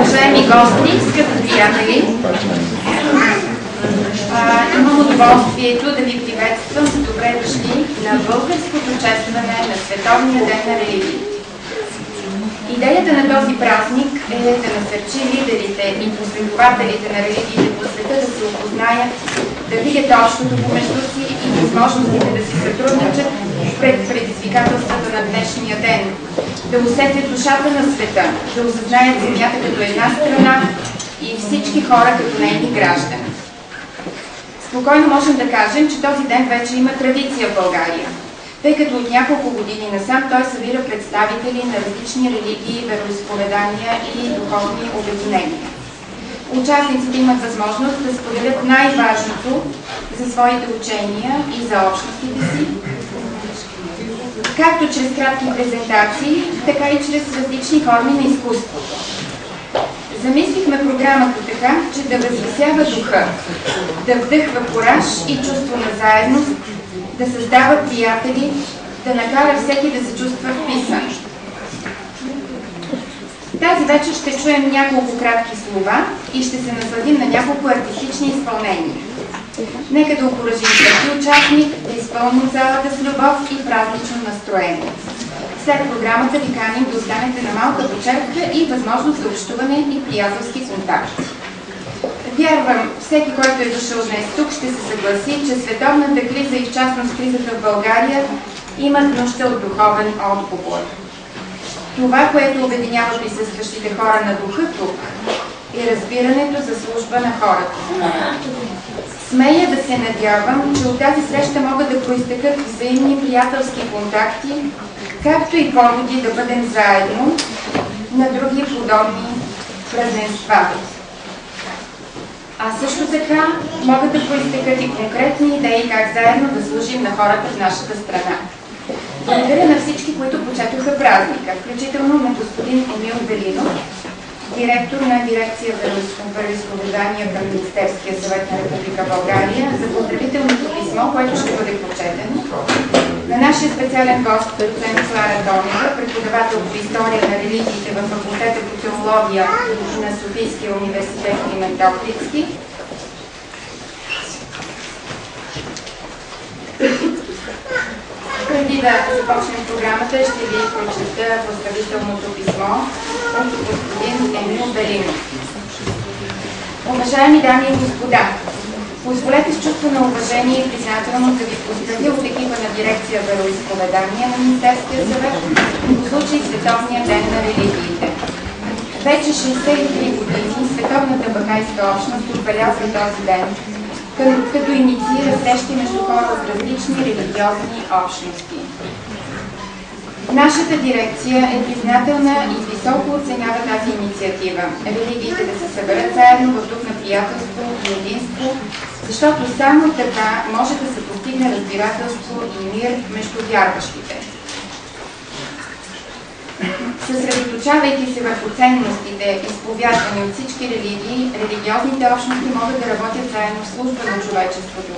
Уважаеми гости, скъпи приятели, имам удоволствието да ви приветствам с добре дошли на българското честване на Световния ден на религиите. Идеята на този празник е да насърчи лидерите и последователите на религиите по света да се опознаят, да видят общото помежду си и възможностите да си сътрудничат пред предизвикателствата на днешния ден, да усетят душата на света, да осъзнаят земята като една страна и всички хора като нейни граждани. Спокойно можем да кажем, че този ден вече има традиция в България, тъй като от няколко години насам той събира представители на различни религии, вероизповедания и духовни обединения. Участниците имат възможност да споделят най-важното за своите учения и за общностите си, както чрез кратки презентации, така и чрез различни форми на изкуство. Замислихме програмата така, че да възвисява духа, да вдъхва кураж и чувство на заедност, да създава приятели, да накара всеки да се чувства вписан. Тази вечер ще чуем няколко кратки слова и ще се насладим на няколко артистични изпълнения. Нека да окуражим всеки участник да изпълни залата с любов и празнично настроение. След програмата ви каним да останете на малка почерпка и възможност за общуване и приятелски контакт. Вярвам, всеки, който е дошъл днес тук, ще се съгласи, че световната криза и в частност кризата в България имат нужда от духовен отговор. Това, което обединява присъстващите хора на духа тук, е разбирането за служба на хората. Смея да се надявам, че от тази среща могат да произтекат взаимни приятелски контакти, както и поводи да бъдем заедно на други подобни празненства. А също така могат да произтекат и конкретни идеи как заедно да служим на хората в нашата страна. Благодаря на всички, които почетоха празника, включително на господин Емил Белинов, директор на дирекция вероизповедания към Министерския съвет на Република България, за поздравителното писмо, което ще бъде прочетено. На нашия специален гост, доцент Клара Тонева, преподавател по история на религиите във факултета по теология на Софийския университет Климент Охридски. Преди да започнем програмата, ще ви прочета поздравителното писмо от господин Емил Белинов. Уважаеми дами и господа, позволете с чувство на уважение и признателност да ви поздравя от екипа на дирекция вероизповедания на Министерския съвет по случай Световния ден на религиите. Вече 63 години Световната бахайска общност отбелязва този ден, като инициира срещи между хора от различни религиозни общности. Нашата дирекция е признателна и високо оценява тази инициатива. Религиите да се съберат заедно в дух на приятелство и единство, защото само така може да се постигне разбирателство и мир между вярващите. Съсредоточавайки се върху ценностите, изповядвани от всички религии, религиозните общности могат да работят заедно в служба на човечеството,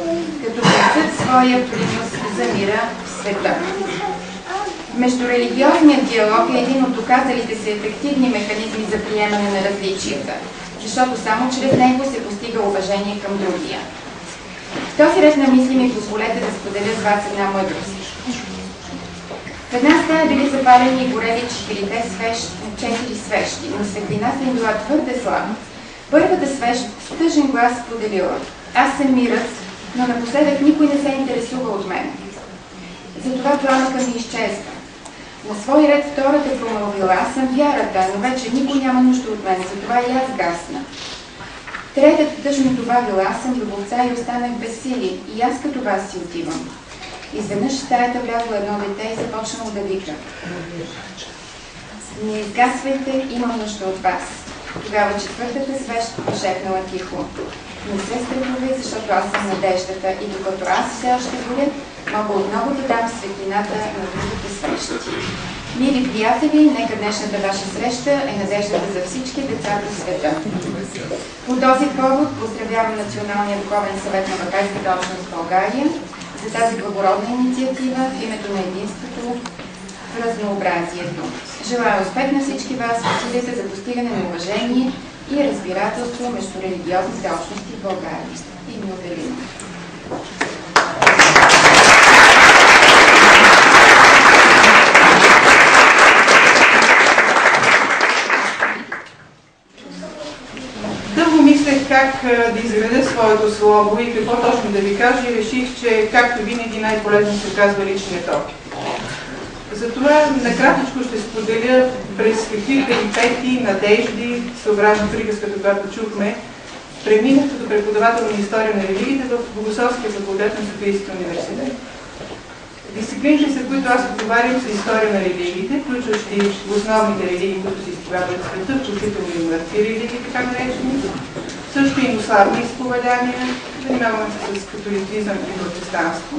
като внесат своя принос за мира в света. Междурелигиозният диалог е един от доказалите се ефективни механизми за приемане на различията, защото само чрез него се постига уважение към другия. В този ред на мисли ми позволете да споделя с вас една мъдрост. В една стая били запалени и горели 4 свещи, но светлината им била твърде слаба. Първата свещ с тъжен глас споделила: аз съм мирът, но напоследък никой не се интересува от мен. Затова пламъка ми изчезва. На свой ред втората промълвила: аз съм вярата, но вече никой няма нужда от мен, затова и аз гасна. Третата тъжно добавила: аз съм любовта и останах без сили, и аз като вас си отивам. Изведнъж в стаята влязло едно дете и започнало да вика: не изгасвайте, имам нужда от вас. Тогава четвъртата свещ пошепнала тихо: не се страхувай, защото аз съм надеждата и докато аз все още горя, мога отново да дам светлината на другите свещи. Мили приятели, нека днешната ваша среща е надеждата за всички деца по света. По този повод поздравявам Националния духовен съвет на Бахайската общност в България за тази благородна инициатива в името на единството в разнообразието. Желая успех на всички вас в усилията за постигане на уважение и разбирателство между религиозните общности в България. И ми уверим. Дълго мислех как да изредя своето слово и какво точно да ви кажа и реших, че както винаги най-полезно се казва личният опит. Затова накратичко ще споделя през какви перипетии, надежди, съобразно приказката, която чухме, преминах като преподавател на история на религиите в Богословския факултет на Софийския университет. Дисциплините, за които аз отговарям, са история на религиите, включващи основните религии, които се изповядват в света, включително и мъртви религии, така наречени, също и муславни изповедания, занимаваме се с католицизъм и протестанство.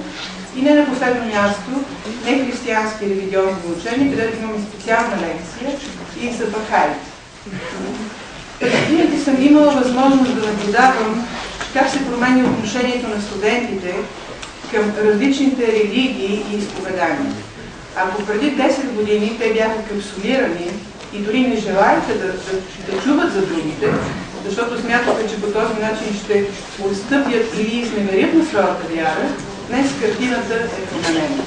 И не на последно място, нехристиянски религиозни учения, където имаме специална лекция и за бахаите. През годините съм имала възможност да наблюдавам как се променя отношението на студентите към различните религии и изповедания. Ако преди 10 години те бяха капсулирани и дори не желаяха да чуват за другите, защото смятаха, че по този начин ще отстъпят или изневерят на своята вяра, днес картината е променена.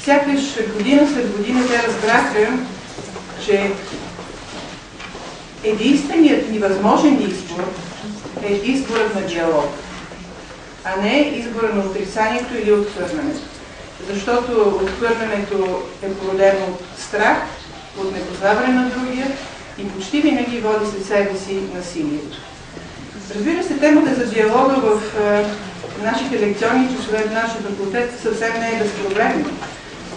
Сякаш година след година те разбраха, че единственият невъзможен избор е изборът на диалог, а не избора на отрицанието или отхвърлянето. Защото отхвърлянето е породено от страх, от непознаване на другия и почти винаги води след себе си насилието. Разбира се, темата за диалога в нашите лекционни часове в нашия факултет съвсем не е безпроблемна.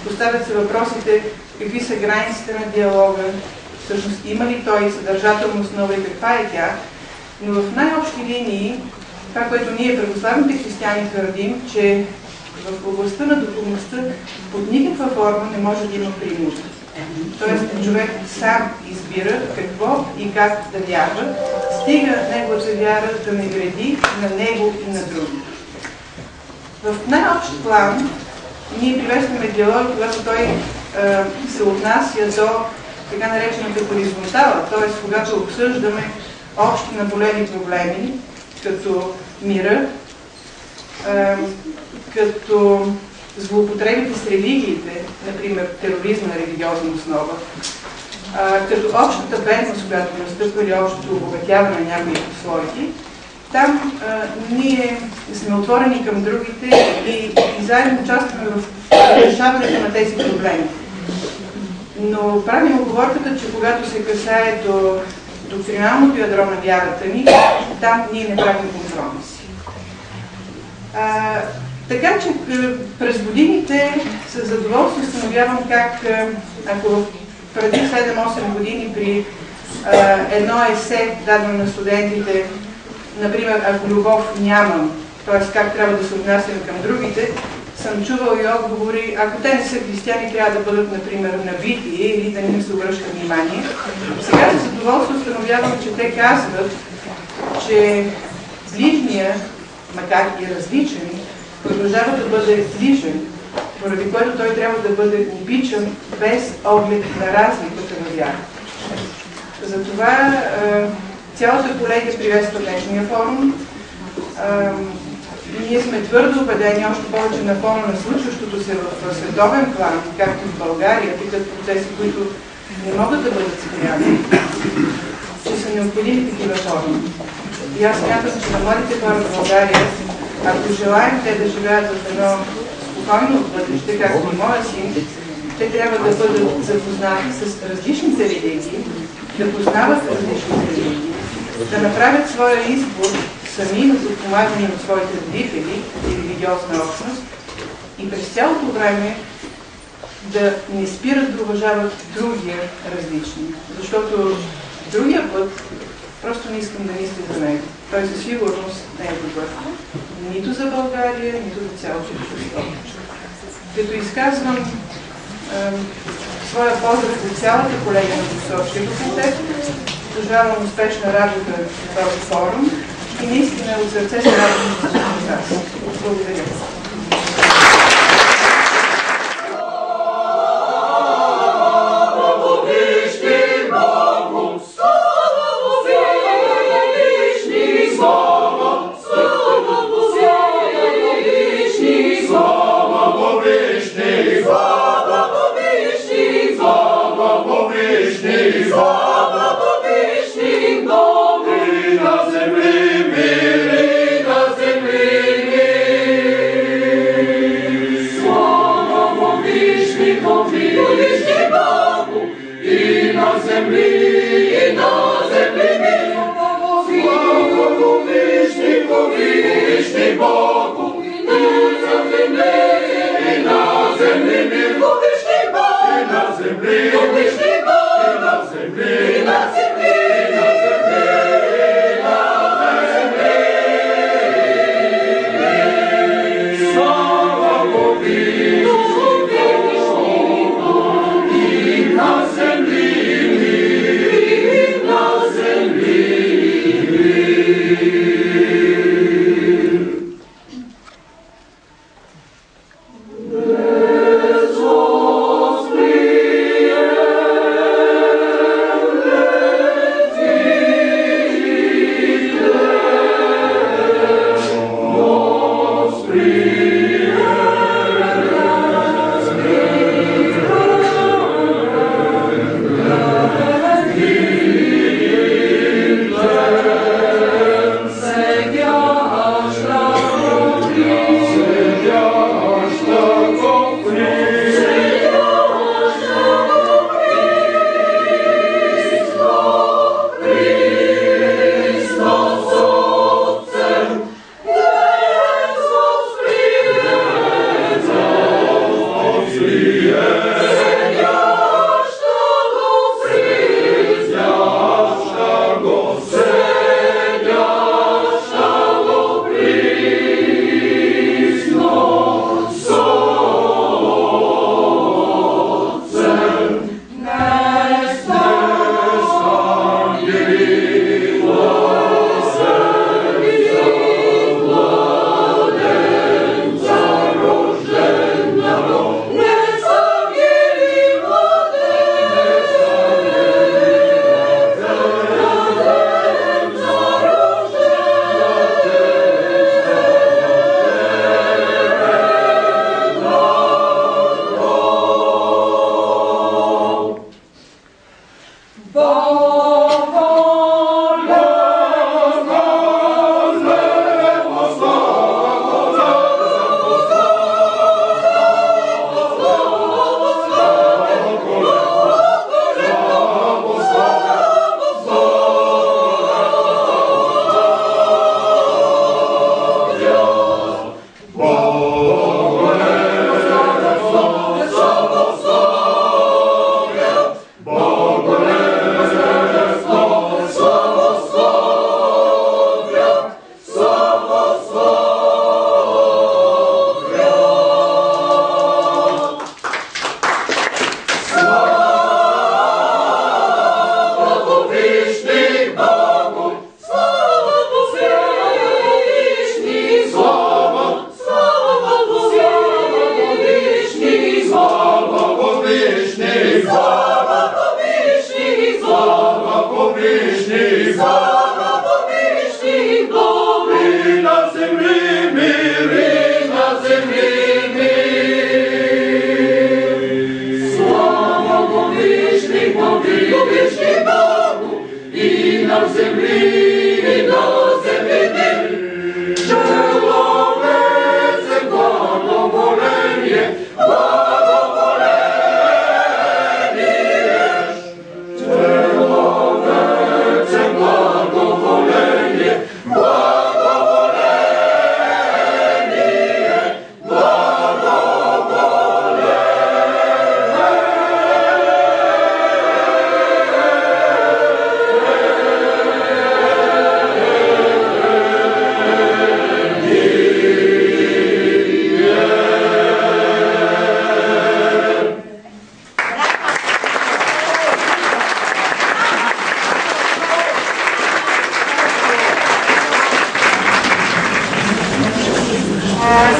Поставят се въпросите какви са границите на диалога, всъщност има ли той съдържателна основа и каква е тя, но в най-общи линии това, което ние православните християни твърдим, че в областта на духовността под никаква форма не може да има принуда. Тоест човек сам избира какво и как да вярва, стига неговата вяра да не вреди на него и на други. В най-общ план ние приветстваме диалог, когато той се отнася до така наречената хоризонтала, т.е. когато обсъждаме общи наболели проблеми, като мира, като злоупотребите с религиите, например тероризма на религиозна основа, като общата бедност, която настъпва или общото обогатяване на някои прослойки, там ние сме отворени към другите и заедно участваме в решаването на тези проблеми. Но правим оговорката, че когато се касае до доктриналното ядро на вярата ни, там ние не правим компромиси. Така че през годините с задоволство установявам как, ако преди 7-8 години при едно есе, дадено на студентите, например, ако любов нямам, т.е. как трябва да се отнасям към другите, съм чувал и отговори, ако те не са християни, трябва да бъдат, например, набити или да не им се обръща внимание. Сега с задоволство установявам, че те казват, че ближния, макар и различен, продължава да бъде ближен, поради което той трябва да бъде обичан без оглед на разликата на вяра. Затова цялата колегия приветства днешния форум. Ние сме твърдо убедени, още повече на фона на случващото се в световен план, както в България, такива процеси, които не могат да бъдат спряни, че са необходими такива форуми. И аз смятам, че на младите хора в България, ако желаем те да живеят в едно спокойно бъдеще, както и моя син, те трябва да бъдат запознати с различните религии, да познават различните религии, да направят своя избор сами на подпомагане от своите родители и религиозна общност и през цялото време да не спират да уважават другия различни. Защото другия път просто не искам да мисля за него. Той със сигурност не е добър. Нито за България, нито за цялото общество. Като изказвам своя поздрав от цялата колегия на Богословския факултет, пожелавам успешна работа в този форум и наистина от сърце се радвам за вас. Благодаря. Благодаря.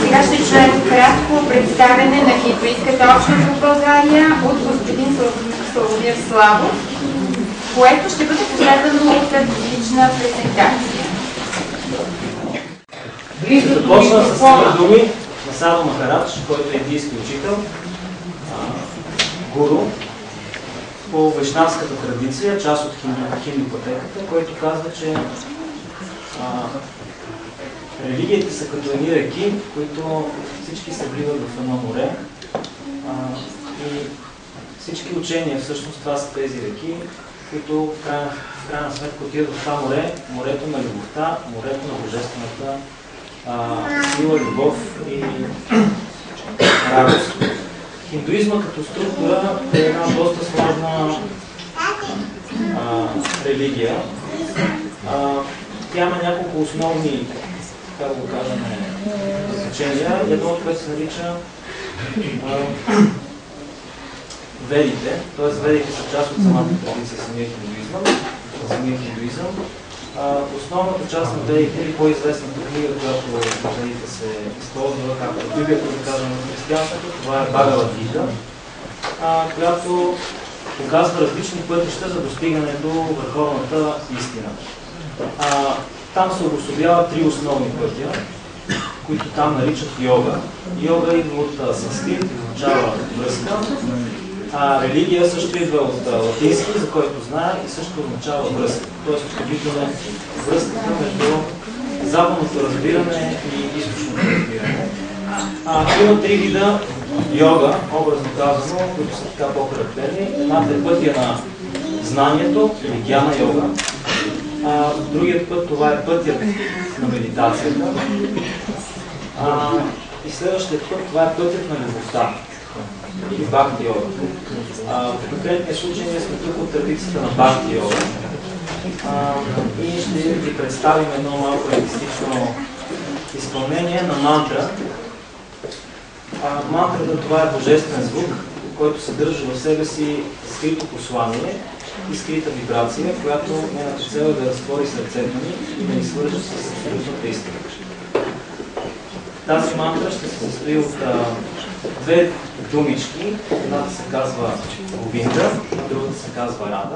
Сега ще чуем кратко представяне на хиндуистката общност в България от господин Славомир Славов, което ще бъде последвано от артистична презентация. Започна с тези думи на Садо Махарадж, който е индийски учител, гуру, по вайшнавската традиция, част от хиндупатеката, който казва, че религиите са като едни реки, които всички се вливат в едно море. И всички учения, всъщност, това са тези реки, които в крайна сметка отидат в това море, морето на любовта, морето на божествената сила, любов и радост. Хиндуизма като структура е една доста сложна религия. Тя има няколко основни, как го кажем, значения. Едно от което се нарича ведите, т.е. ведите са част от самата традиция, самия хиндуизъм. Основната част на ведите или по-известната книга, която ведите се използва, както Библията, да кажем, в християнството, това е Бхагавад Гита, която показва различни пътища за достигане до върховната истина. Там се обособяват три основни пътя, които там наричат йога. Йога идва от санскрит, означава връзка. Религия също идва от латински, за който знае, и също означава връзка. Тоест, виждаме връзката между западното разбиране и източното разбиране. Има три вида йога, образно казано, които са така по-характерни. Едната е пътя на знанието, или гьяна йога. Другият път, това е пътят на медитацията. И следващият път, това е пътят на любовта, или бхакти йога. В конкретния случай ние сме тук от традицията на бхакти йога. И ще ви представим едно малко реалистично изпълнение на мантра. Мантрата, това е божествен звук, който съдържа в себе си скрито послание и скрита вибрация, която нейната цел е да разтвори сърцето ни и да ни свържи с абсолютната истина. Тази мантра ще се състои от две думички. Едната се казва Говинда, а другата се казва Рада.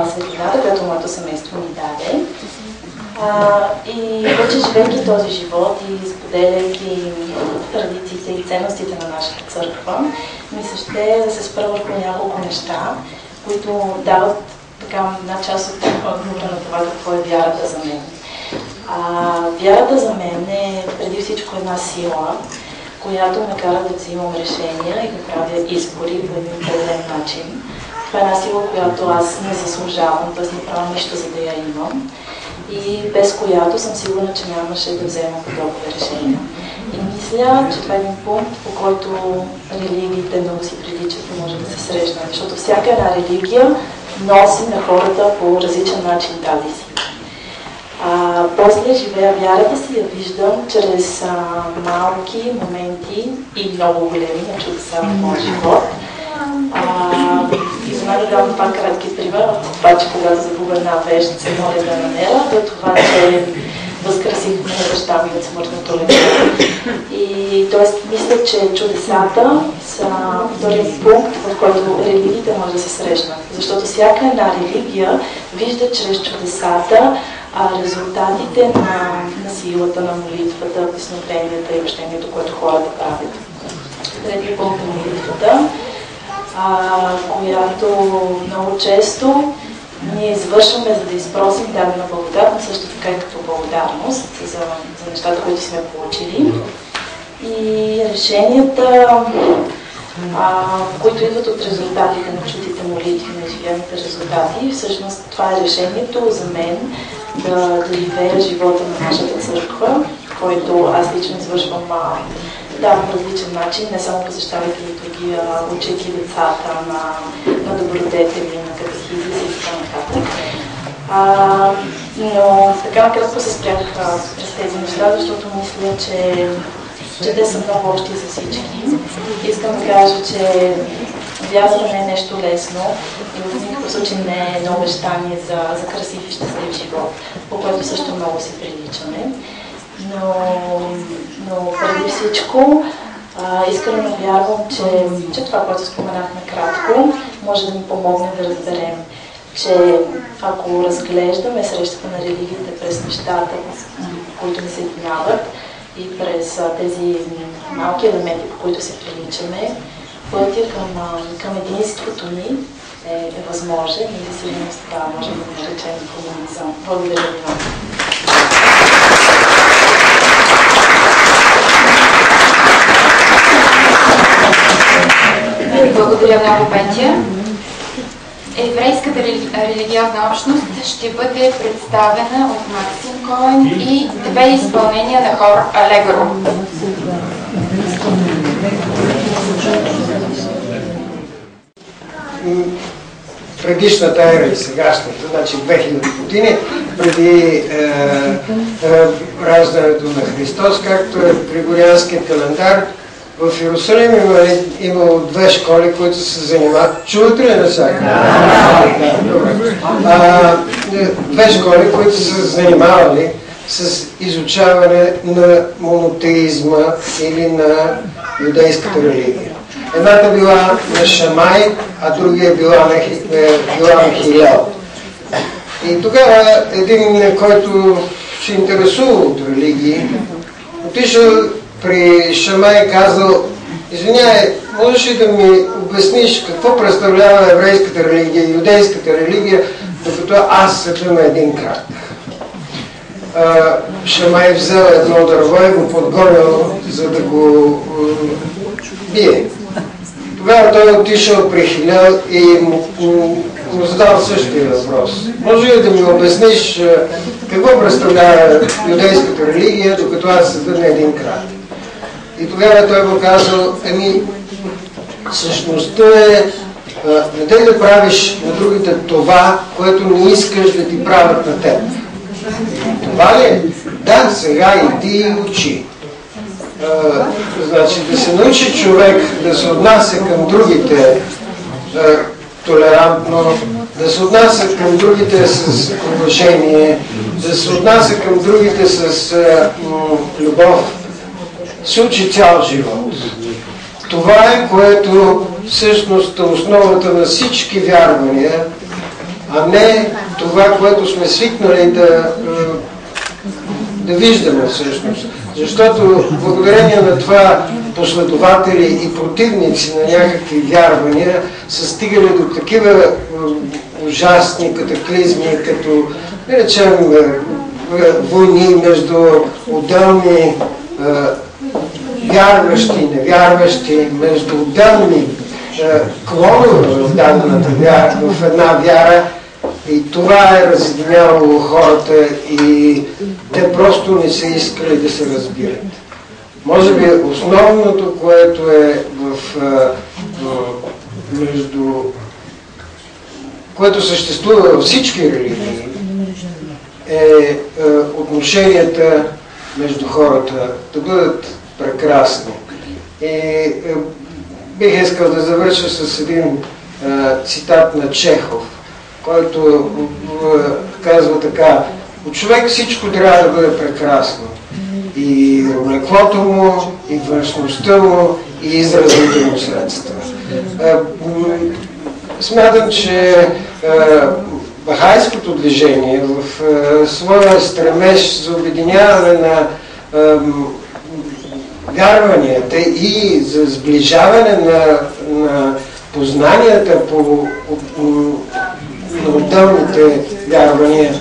в светлината, която моето семейство ми даде. И вече живейки този живот и споделяйки традициите и ценностите на нашата църква, ми се ще да се спра върху няколко неща, които дават така една част от отговора на това какво е вярата за мен. Вярата за мен е преди всичко една сила, която ме кара да взимам решения и да правя избори по един определен начин. Това е една сила, която аз не заслужавам, т.е. не правя нищо, за да я имам. И без която съм сигурна, че нямаше да взема подобни решения. И мисля, че това е един пункт, по който религиите много си приличат и може да се срещнат. Защото всяка една религия носи на хората по различен начин тази си. После живея вярата си, я виждам чрез малки моменти и много големи на чудеса в моя живот. И за мен да дам два кратки примера от това, че когато загубя една вещ, се моля да намеря, до това, че възкресихме баща ми от смъртното лечение. И т.е. мисля, че чудесата са вторият пункт, в който религиите може да се срещнат. Защото всяка една религия вижда чрез чудесата резултатите на силата, на молитвата, песнопенията и общението, което хората правят. Трети пункт е молитвата, която много често ние извършваме, за да изпросим дадена благодат, но също така и като благодарност за нещата, които сме получили. И решенията, които идват от резултатите на чутите молитви, на изживените резултати, всъщност това е решението за мен да живея живота на нашата църква, който аз лично извършвам по различен начин, не само посещавайки литургия, учейки децата на добродетели, на катехизис и така нататък. Но така накратко се спрях през тези неща, защото мисля, че те са много общи за всички. Искам да кажа, че вярата не е нещо лесно и в никакъв случай не е едно обещание за красив и щастлив живот, по което също много си приличаме. Но преди всичко искрено вярвам, че това, което споменах накратко, може да ни помогне да разберем, че ако разглеждаме срещата на религиите през нещата, които ни се минават, и през тези малки елементи, по които се приличаме, пътя към единството ни е възможен и за сигурност това може да го наречем комунизъм. Благодаря ви много. Благодаря много, Петя. Еврейската религиозна общност ще бъде представена от Максим Коен и две изпълнения на хор Алегро. Предишната ера и сегашната, значи 2000 години, преди раждането на Христос, както е григорианският календар, в Иерусалим имало две школи, които се занимават. Чувате ли навсякъде? Две школи, които са занимавали с изучаване на монотеизма или на юдейската религия. Едната била на Шамай, а другия била на Хилел. И тогава един, който се интересува от религии, отишъл при Шамай и казал: извиняй, можеш ли да ми обясниш какво представлява еврейската религия и юдейската религия, докато аз седа на един крак? Шамай взел едно дърво и го подгонил, за да го бие. Тогава той отишъл при Хилел и му задал същия въпрос. Може ли да ми обясниш какво представлява юдейската религия, докато аз седа на един крак? И тогава той му казал: същността е не те да правиш на другите това, което не искаш да ти правят на теб. Това ли е? Да, сега и ти учи. Значи да се научи човек да се отнася към другите толерантно, да се отнася към другите с уважение, да се отнася към другите с любов, се учи цял живот. Това е, което всъщност е основата на всички вярвания, а не това, което сме свикнали да виждаме всъщност. Защото благодарение на това последователи и противници на някакви вярвания са стигали до такива ужасни катаклизми, като, да речем, войни между отделни вярващи и невярващи, между отделни клонове в дадената вяра, в една вяра, и това е разединявало хората и те просто не са искали да се разбират. Може би основното, което е което съществува във всички религии, е отношенията между хората да бъдат прекрасни. И бих искал да завърша с един цитат на Чехов, който казва така: от човек всичко трябва да бъде прекрасно. И облеклото му, и външността му, и изразните му средства. Смятам, че бахайското движение в своя стремеж за обединяване на вярванията и за сближаване на познанията на отделните вярвания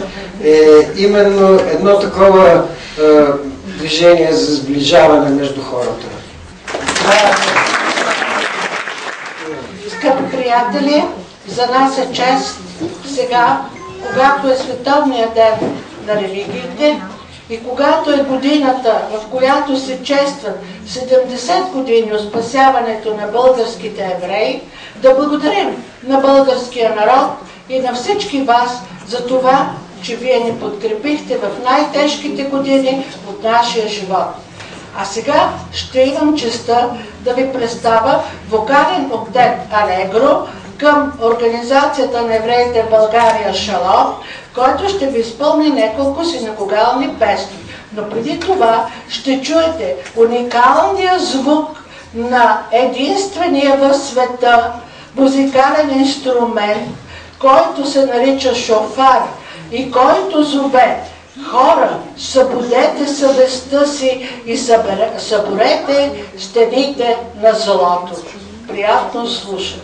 е именно едно такова движение за сближаване между хората. Скъпи приятели, за нас е чест сега, когато е Световният ден на религиите и когато е годината, в която се честват 70 години от спасяването на българските евреи, да благодарим на българския народ и на всички вас за това, че вие ни подкрепихте в най-тежките години от нашия живот. А сега ще имам честа да ви представя вокален октет Алегро към Организацията на евреите в България Шалом, който ще ви изпълни няколко синагогални песни. Но преди това ще чуете уникалния звук на единствения в света музикален инструмент, който се нарича шофар и който зове: хора, събудете съвестта си и съборете стените на злото. Приятно слушане!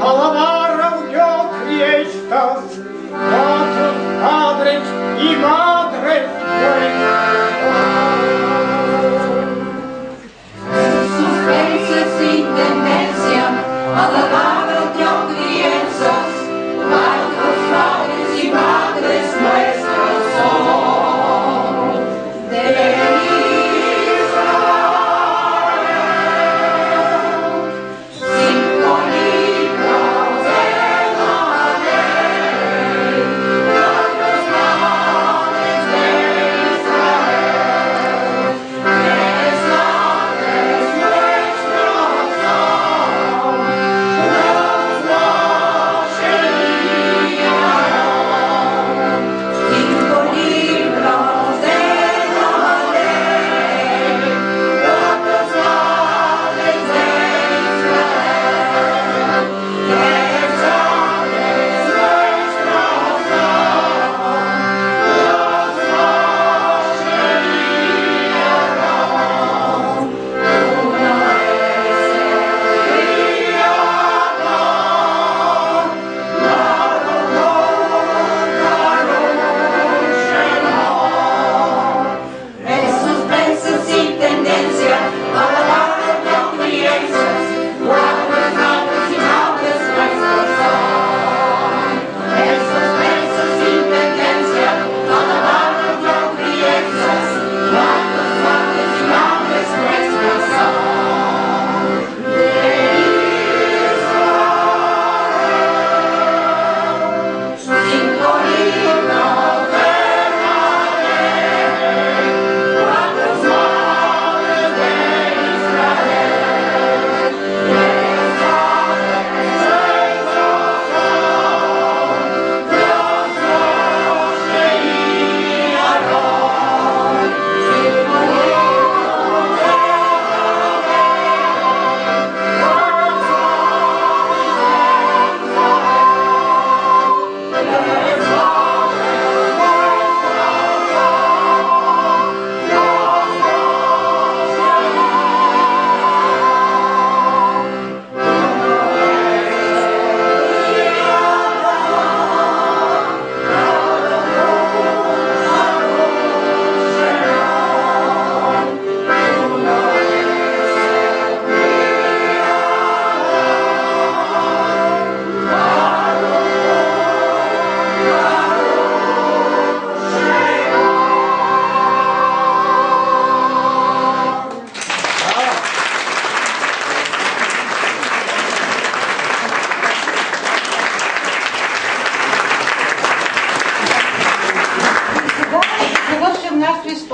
Alla vara och jag kriestas, Vatus, Padres, i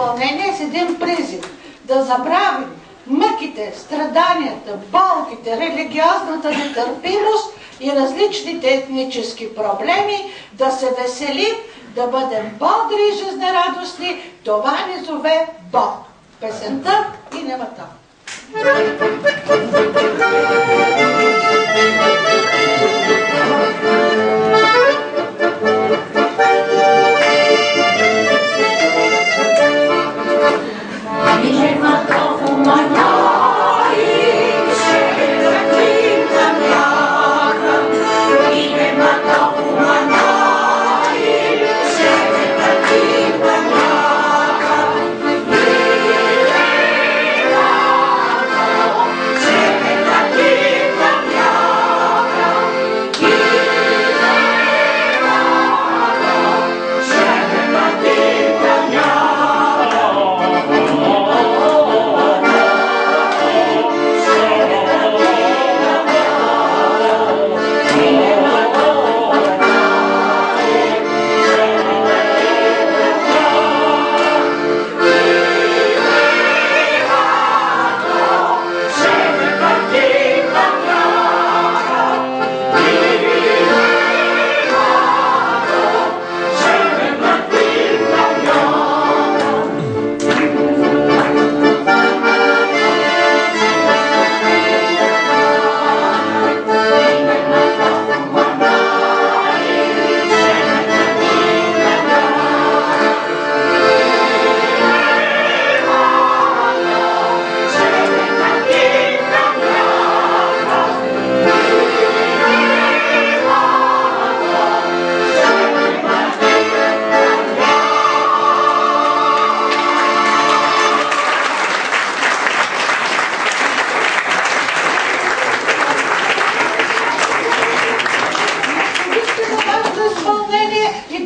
изпълнение с един призив да забравим мъките, страданията, болките, религиозната нетърпимост и различните етнически проблеми, да се веселим, да бъдем бодри и жизнерадостни. Това ни зове Бог. Песента и немата.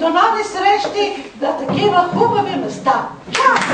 До нови срещи на такива хубави места. Чао!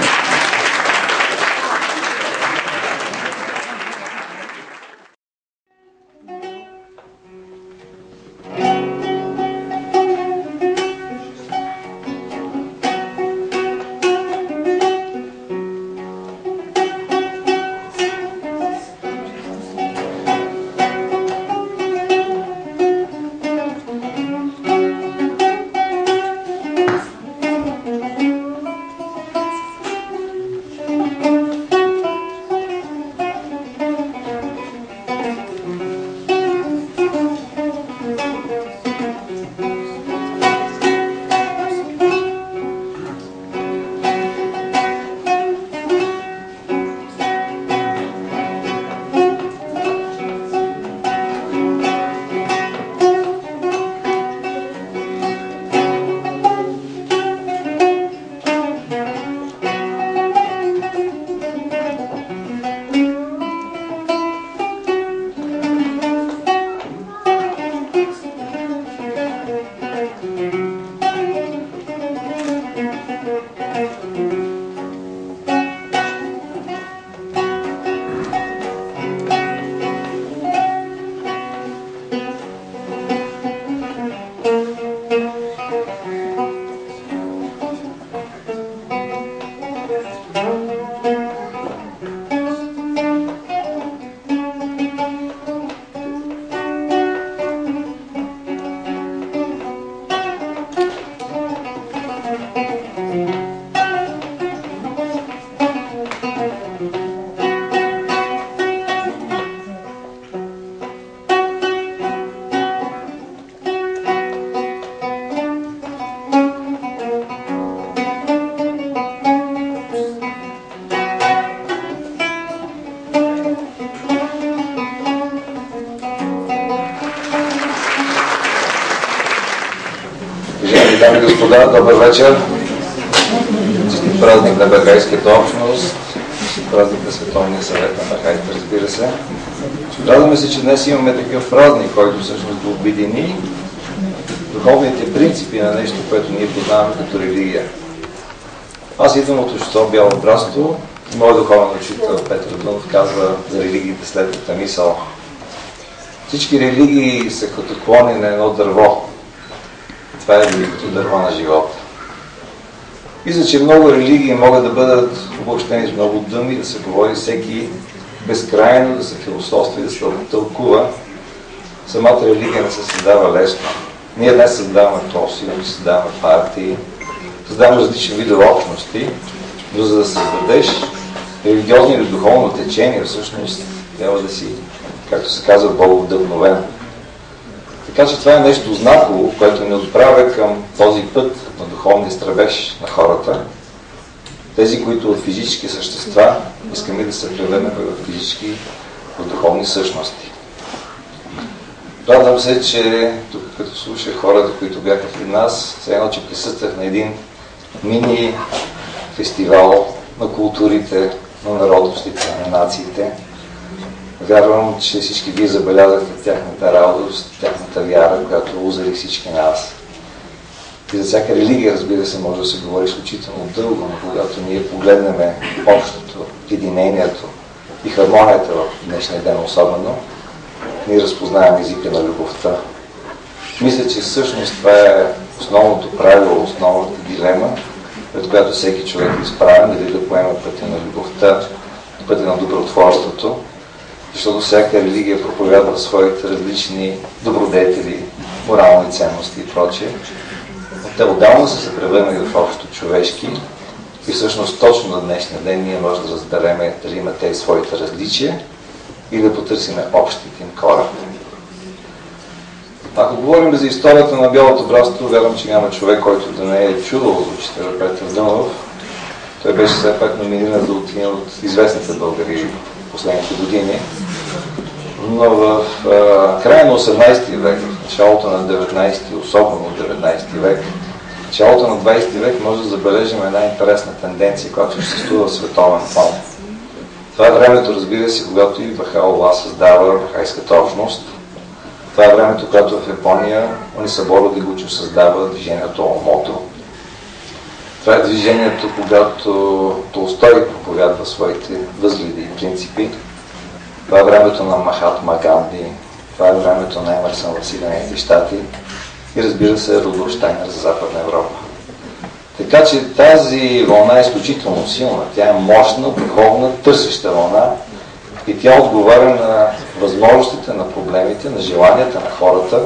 Дами и господа, добър вечер! Честит празник на бахайската общност, празник на Световния съвет на бахайите, разбира се. Радваме се, че днес имаме такъв празник, който всъщност обедини духовните принципи на нещо, което ние познаваме като религия. Аз идвам от общество Бяло братство и моят духовен учител Петър Дунов казва за религиите следната мисъл. Всички религии са като клони на едно дърво. Това е великото дърво на живота. Мисля, че много религии могат да бъдат обобщени с много думи, да се говори всеки безкрайно, да се философства и да се тълкува. Самата религия не се създава лесно. Ние днес създаваме профсъюзи, създаваме партии, създаваме различни видове общности, но за да създадеш религиозни или духовно течение, всъщност трябва да си, както се казва, боговдъхновен. Така че това е нещо знаково, което ни отправя към този път на духовния стремеж на хората. Тези, които от физически същества, искаме да се превърнем в физически, в духовни същности. Радвам се, че тук като слушах хората, които бяха при нас, все едно, че присъствах на един мини фестивал на културите, на народностите, на нациите. Вярвам, че всички вие забелязахте тяхната радост, тяхната вяра, която узари всички нас. И за всяка религия, разбира се, може да се говори изключително дълго, но когато ние погледнем общото, единението и хармонията в днешния ден особено, ние разпознаем езика на любовта. Мисля, че всъщност това е основното правило, основната дилема, пред която всеки човек е изправен, дали да поема пътя на любовта, пътя на добротворството, защото всяка религия проповядва своите различни добродетели, морални ценности и прочее. Но те отдавна са се превърнали в общо човешки и всъщност точно на днешния ден ние можем да разберем дали има те своите различия и да потърсим общите им корени. Ако говорим за историята на Бялото братство, вярвам, че няма човек, който да не е чувал за учителя Петър Дънов. Той беше все пак номиниран за един от известните българи в последните години. Но в края на 18 век, в началото на 19-ти, особено в 19 век, в началото на 20 век може да забележим една интересна тенденция, която съществува в световен план. Това е времето, разбира се, когато и Бахаола създава бахайската общност. Това е времето, когато в Япония Унисаборо Дигучо създава движението Омото. Това е движението, когато Толстой проповядва своите възгледи и принципи. Това е времето на Махатма Ганди. Това е времето на Емърсън в Съединените щати. И разбира се, Рудолф Штайнер за Западна Европа. Така че тази вълна е изключително силна. Тя е мощна, духовна, търсеща вълна и тя отговаря на възможностите, на проблемите, на желанията на хората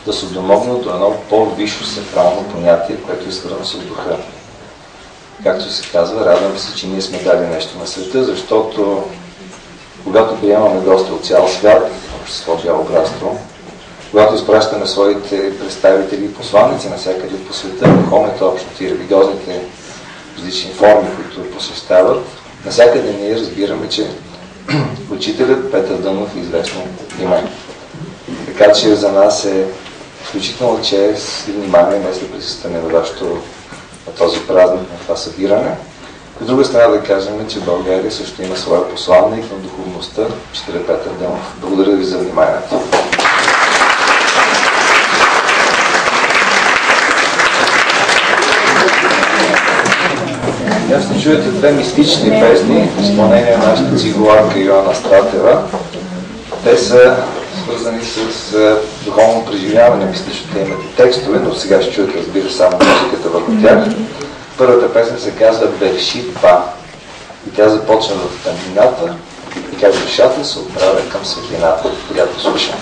да се домогнат до едно по-висше сакрално понятие, което е свързано с духа. Както се казва, радвам се, че ние сме дали нещо на света, защото когато приемаме гости от цял свят, общество Бяло братство, когато изпращаме своите представители и посланици навсякъде по света, духовните общности и религиозните различни форми, които посещават, навсякъде ние разбираме, че учителят Петър Дънов е известно име. Така че за нас е изключително чест и внимание днес да присъстваме на този празник, на това събиране. От друга страна да кажем, че България също има своя посланник на духовността, учителя Петър Дънов. Благодаря ви за вниманието. Сега ще чуете две мистични песни в изпълнение на нашата цигуларка Йоанна Стратева. Те са свързани с духовно преживяване, мистичните имат текстове, но сега ще чуете, разбира, само музиката върху тях. Първата песен се казва Бершит Па и тя започва в тъмнината и как душата се отправя към светлината, която слушаме.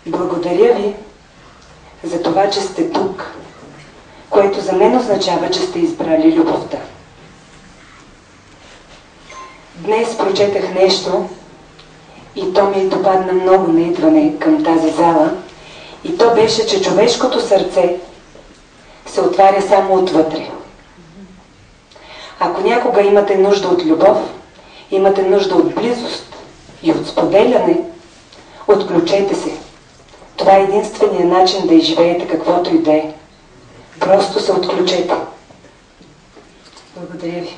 Благодаря ви за това, че сте тук, което за мен означава, че сте избрали любовта. Днес прочетах нещо и то ми допадна много на идване към тази зала, и то беше, че човешкото сърце се отваря само отвътре. Ако някога имате нужда от любов, имате нужда от близост и от споделяне, отключете се. Това е единственият начин да изживеете каквото и да е. Просто се отключете. Благодаря ви.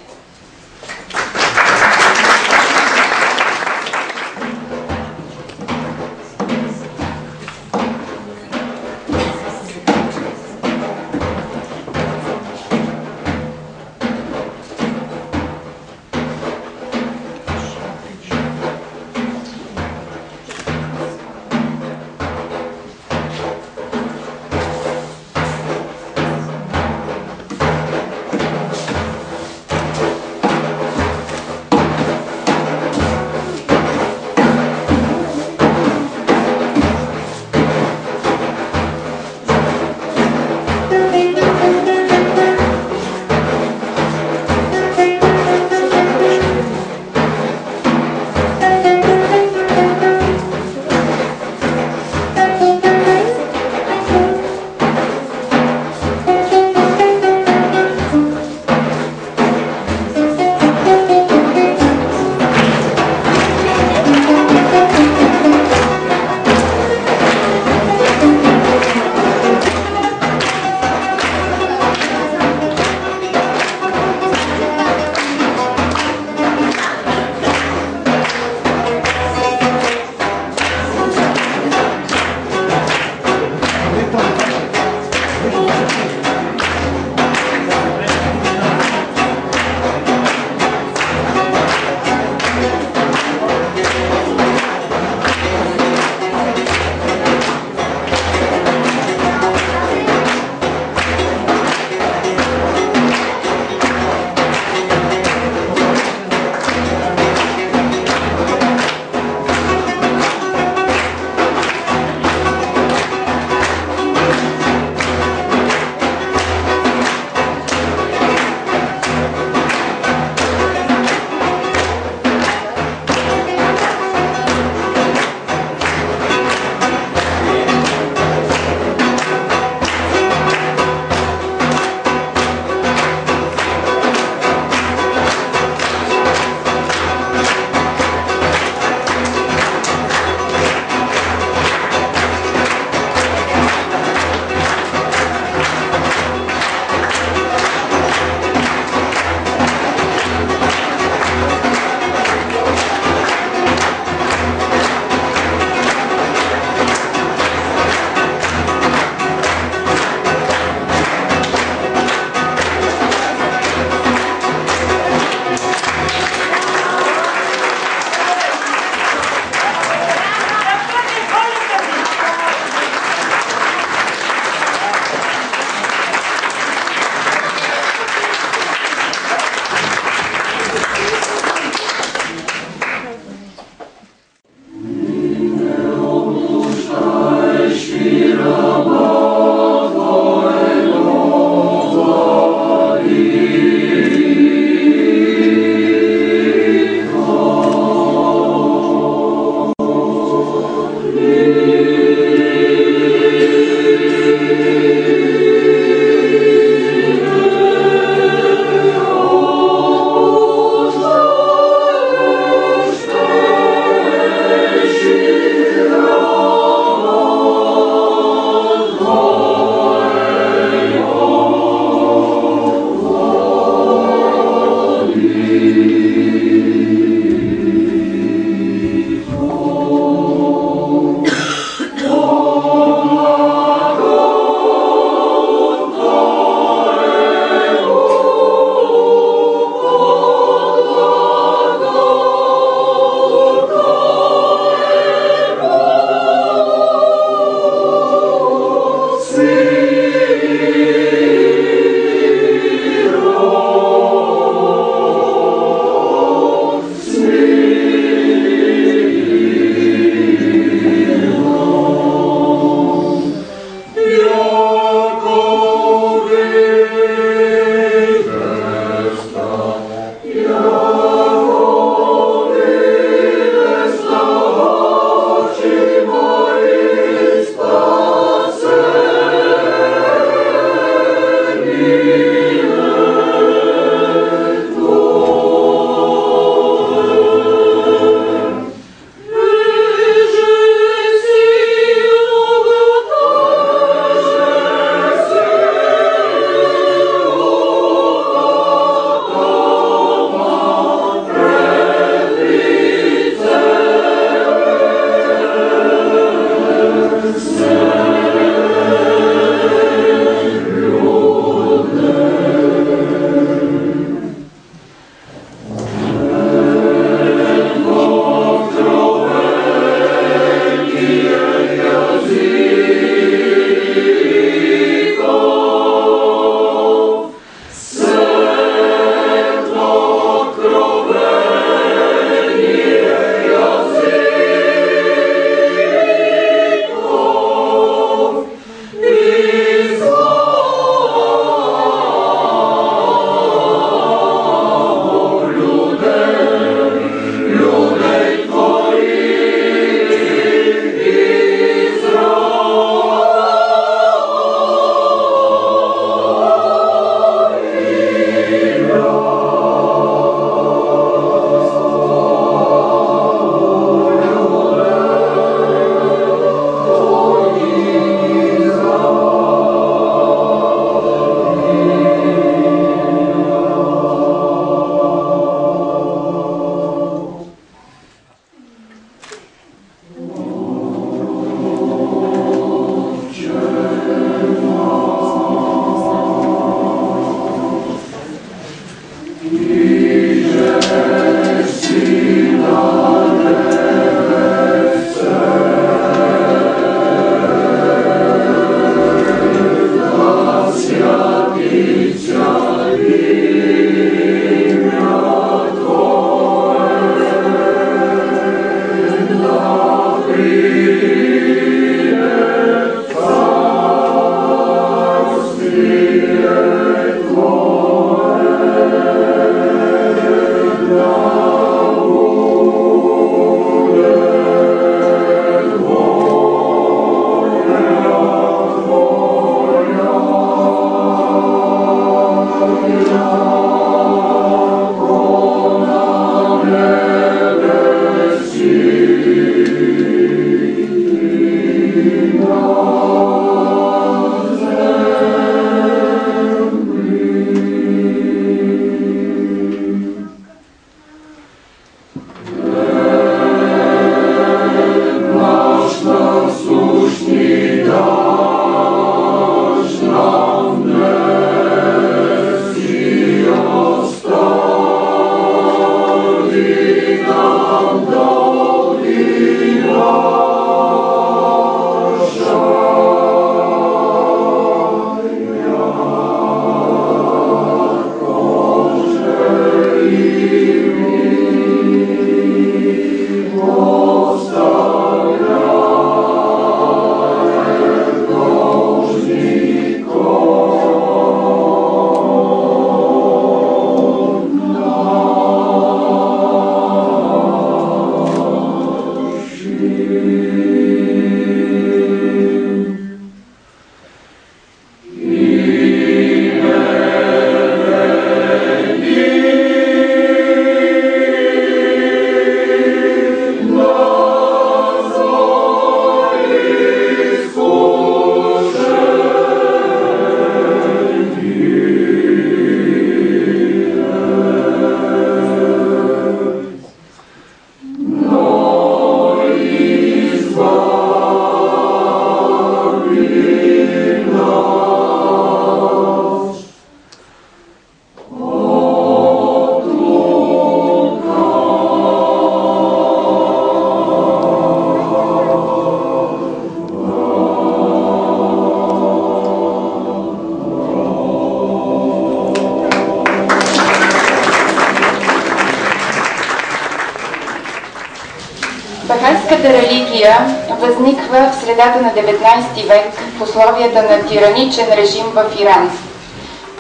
религия възниква в средата на 19 век в условията на тираничен режим в Иран.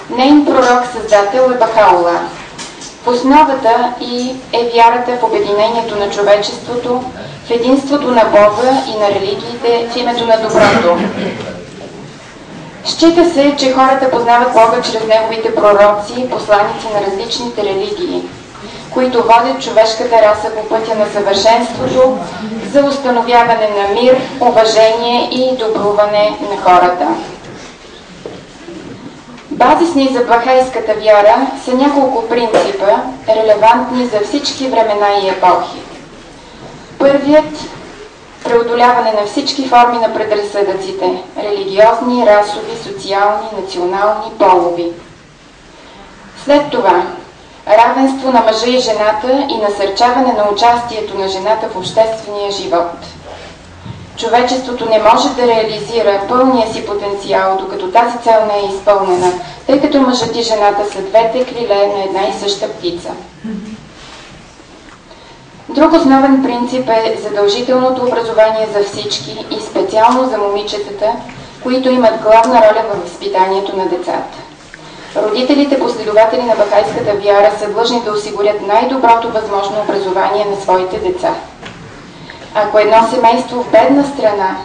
Нейн пророк-създател е Бахаулlah. В основата и е вярата в обединението на човечеството, в единството на Бога и на религиите в името на доброто. Счита се, че хората познават Бога чрез неговите пророци, посланици на различните религии, които водят човешката раса по пътя на съвършенството за установяване на мир, уважение и добруване на хората. Базисни за бахайската вяра са няколко принципа, релевантни за всички времена и епохи. Първият – преодоляване на всички форми на предразсъдъците – религиозни, расови, социални, национални, полови. След това – равенство на мъжа и жената и насърчаване на участието на жената в обществения живот. Човечеството не може да реализира пълния си потенциал, докато тази цел не е изпълнена, тъй като мъжът и жената са двете криле на една и съща птица. Друг основен принцип е задължителното образование за всички и специално за момичетата, които имат главна роля в възпитанието на децата. Родителите, последователи на бахайската вяра, са длъжни да осигурят най-доброто възможно образование на своите деца. Ако едно семейство в бедна страна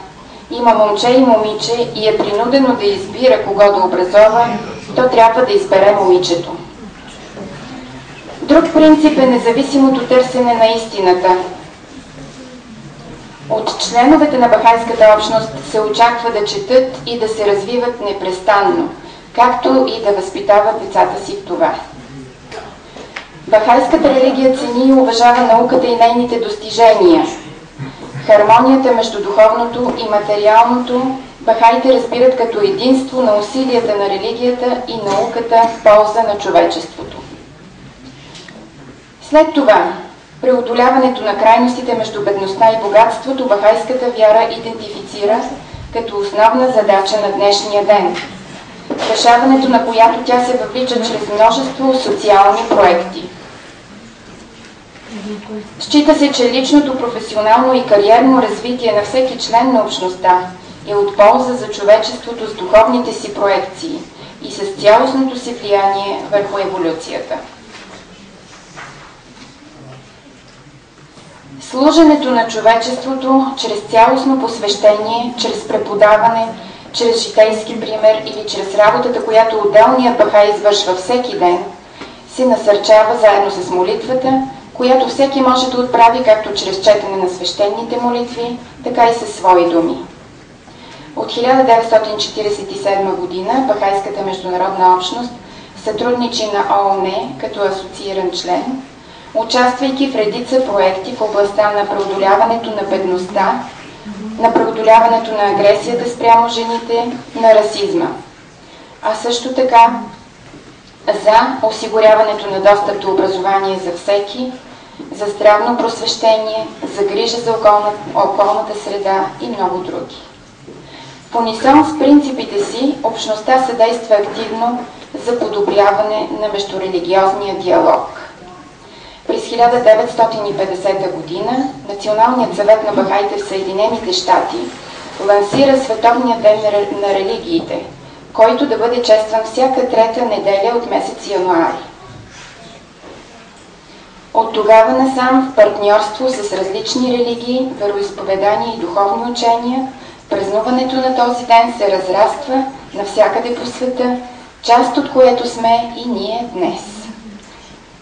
има момче и момиче и е принудено да избира кого да образова, то трябва да избере момичето. Друг принцип е независимото търсене на истината. От членовете на бахайската общност се очаква да четат и да се развиват непрестанно, както и да възпитават децата си в това. Бахайската религия цени и уважава науката и нейните достижения. Хармонията между духовното и материалното бахаите разбират като единство на усилията на религията и науката в полза на човечеството. След това, преодоляването на крайностите между бедността и богатството бахайската вяра идентифицира като основна задача на днешния ден, решаването на която тя се въвлича чрез множество социални проекти. Счита се, че личното, професионално и кариерно развитие на всеки член на общността е от полза за човечеството с духовните си проекции и с цялостното си влияние върху еволюцията. Служенето на човечеството чрез цялостно посвещение, чрез преподаване, чрез житейски пример или чрез работата, която отделният бахай извършва всеки ден, се насърчава заедно с молитвата, която всеки може да отправи както чрез четене на свещените молитви, така и със свои думи. От 1947 година Бахайската международна общност сътрудничи на ООН като асоцииран член, участвайки в редица проекти в областта на преодоляването на бедността, на преодоляването на агресията спрямо жените, на расизма, а също така за осигуряването на достъп до образование за всеки, за здравно просвещение, за грижа за околната среда и много други. В унисон с принципите си, общността съдейства активно за подобряване на междурелигиозния диалог. През 1950 година Националният съвет на бахаите в Съединените щати лансира Световния ден на религиите, който да бъде честван всяка трета неделя от месец януари. От тогава насам в партньорство с различни религии, вероизповедания и духовни учения, празнуването на този ден се разраства навсякъде по света, част от което сме и ние днес.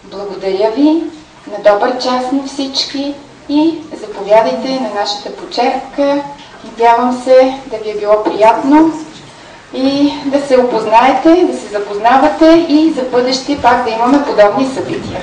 Благодаря ви, на добър час на всички и заповядайте на нашата почерпка. Надявам се да ви е било приятно и да се опознаете, да се запознавате и за бъдеще пак да имаме подобни събития.